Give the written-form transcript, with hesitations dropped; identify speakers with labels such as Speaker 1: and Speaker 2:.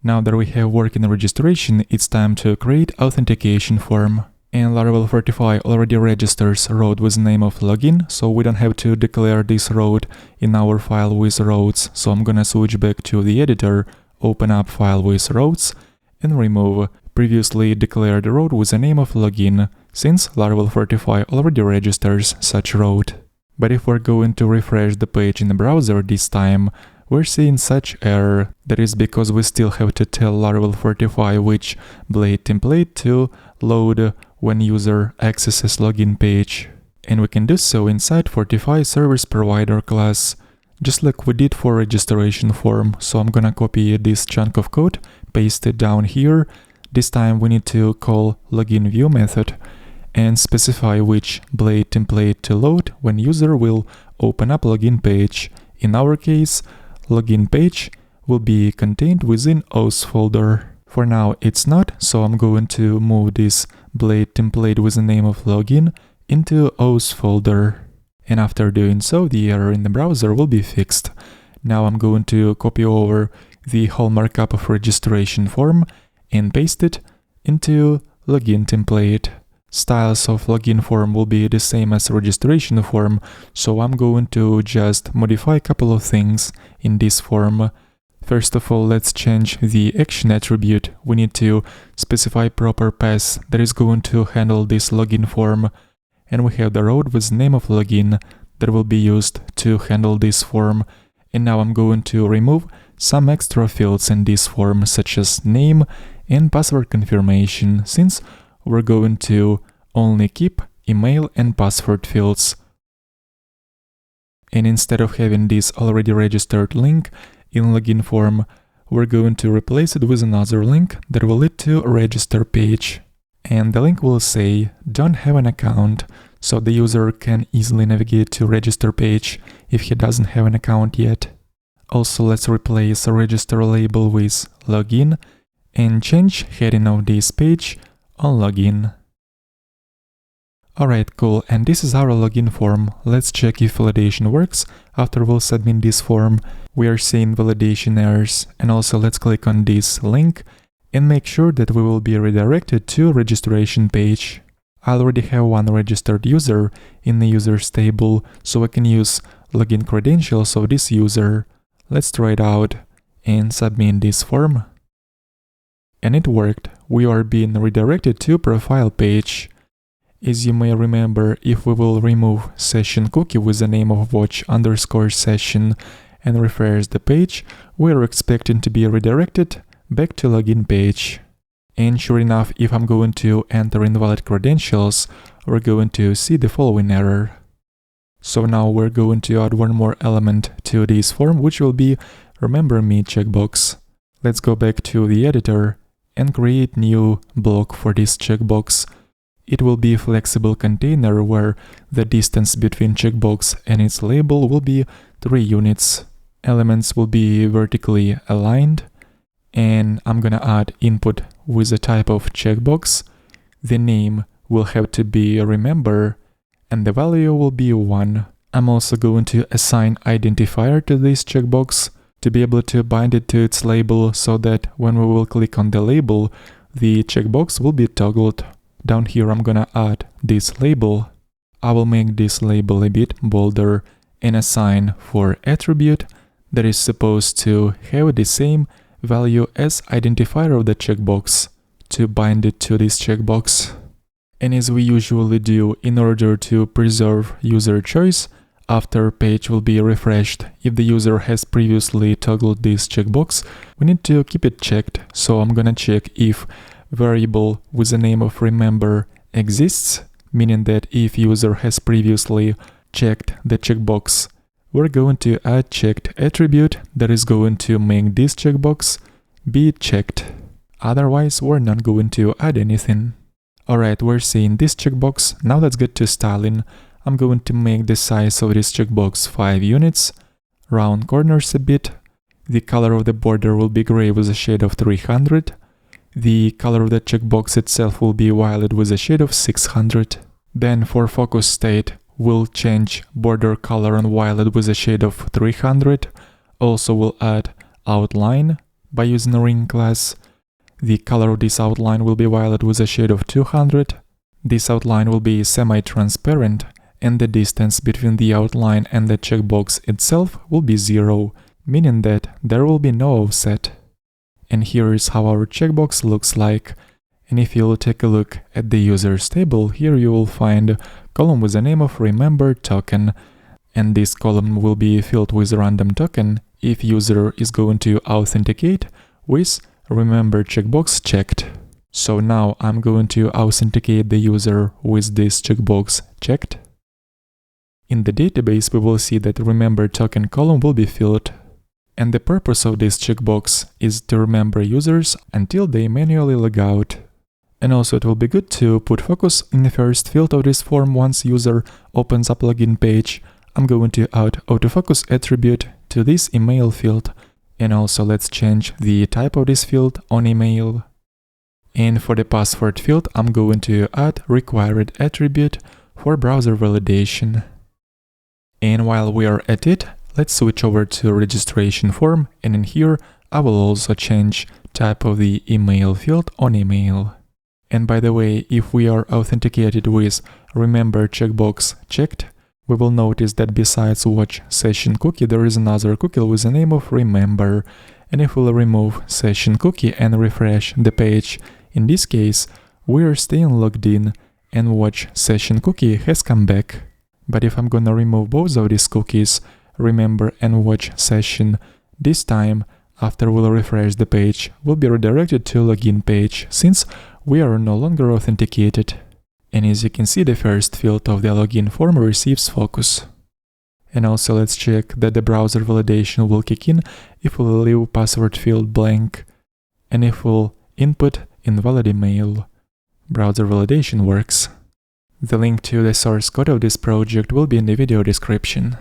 Speaker 1: Now that we have working registration, it's time to create authentication form. And Laravel Fortify already registers road with name of login, so we don't have to declare this road in our file with roads. So I'm gonna switch back to the editor, open up file with roads, and remove previously declared road with the name of login, since Laravel Fortify already registers such road. But if we're going to refresh the page in the browser this time, we're seeing such error. That is because we still have to tell Laravel Fortify which blade template to load when user accesses login page. And we can do so inside Fortify Service Provider class, just like we did for registration form. So I'm gonna copy this chunk of code, paste it down here. This time we need to call login view method and specify which blade template to load when user will open up login page. In our case, login page will be contained within auth folder. For now it's not, so I'm going to move this blade template with the name of login into auth folder. And after doing so, the error in the browser will be fixed. Now I'm going to copy over the whole markup of registration form and paste it into login template. Styles of login form will be the same as registration form, so I'm going to just modify a couple of things in this form. First of all, let's change the action attribute. We need to specify proper path that is going to handle this login form. And we have the road with name of login that will be used to handle this form. And now I'm going to remove some extra fields in this form, such as name and password confirmation, since we're going to only keep email and password fields. And instead of having this already registered link in login form, we're going to replace it with another link that will lead to a register page. And the link will say don't have an account, so the user can easily navigate to register page if he doesn't have an account yet. Also, let's replace a register label with login and change heading of this page on login. Alright, cool, and this is our login form. Let's check if validation works. After we'll submit this form, we are seeing validation errors. And also let's click on this link and make sure that we will be redirected to registration page. I already have one registered user in the users table, so I can use login credentials of this user. Let's try it out and submit this form. And it worked. We are being redirected to profile page. As you may remember, if we will remove session cookie with the name of watch_session and refresh the page, we are expecting to be redirected back to login page. And sure enough, if I'm going to enter invalid credentials, we're going to see the following error. So now we're going to add one more element to this form, which will be remember me checkbox. Let's go back to the editor and create new block for this checkbox. It will be a flexible container where the distance between checkbox and its label will be 3 units. Elements will be vertically aligned, and I'm gonna add input with a type of checkbox. The name will have to be remember, and the value will be 1. I'm also going to assign identifier to this checkbox to be able to bind it to its label, so that when we will click on the label, the checkbox will be toggled. Down here I'm gonna add this label. I will make this label a bit bolder and assign for attribute that is supposed to have the same value as identifier of the checkbox to bind it to this checkbox. And as we usually do, in order to preserve user choice, after page will be refreshed, if the user has previously toggled this checkbox, we need to keep it checked. So I'm gonna check if variable with the name of remember exists, meaning that if user has previously checked the checkbox, we're going to add checked attribute that is going to make this checkbox be checked. Otherwise, we're not going to add anything. Alright, we're seeing this checkbox. Now let's get to styling. I'm going to make the size of this checkbox 5 units, round corners a bit. The color of the border will be gray with a shade of 300. The color of the checkbox itself will be violet with a shade of 600. Then for focus state, we'll change border color on violet with a shade of 300. Also we'll add outline by using a ring class. The color of this outline will be violet with a shade of 200. This outline will be semi-transparent, and the distance between the outline and the checkbox itself will be 0, meaning that there will be no offset. And here is how our checkbox looks like. And if you'll take a look at the users table, here you will find a column with the name of remember token. And this column will be filled with a random token if user is going to authenticate with remember checkbox checked. So now I'm going to authenticate the user with this checkbox checked. In the database, we will see that remember token column will be filled. And the purpose of this checkbox is to remember users until they manually log out. And also it will be good to put focus in the first field of this form once user opens up login page. I'm going to add autofocus attribute to this email field. And also let's change the type of this field on email. And for the password field, I'm going to add required attribute for browser validation. And while we are at it, let's switch over to registration form, and in here I will also change type of the email field on email. And by the way, if we are authenticated with remember checkbox checked, we will notice that besides watch session cookie, there is another cookie with the name of remember. And if we'll remove session cookie and refresh the page, in this case, we are staying logged in and watch session cookie has come back. But if I'm gonna remove both of these cookies, remember and watch session, this time, after we'll refresh the page, we'll be redirected to login page, since we are no longer authenticated. And as you can see, the first field of the login form receives focus. And also let's check that the browser validation will kick in if we'll leave password field blank, and if we'll input invalid email. Browser validation works. The link to the source code of this project will be in the video description.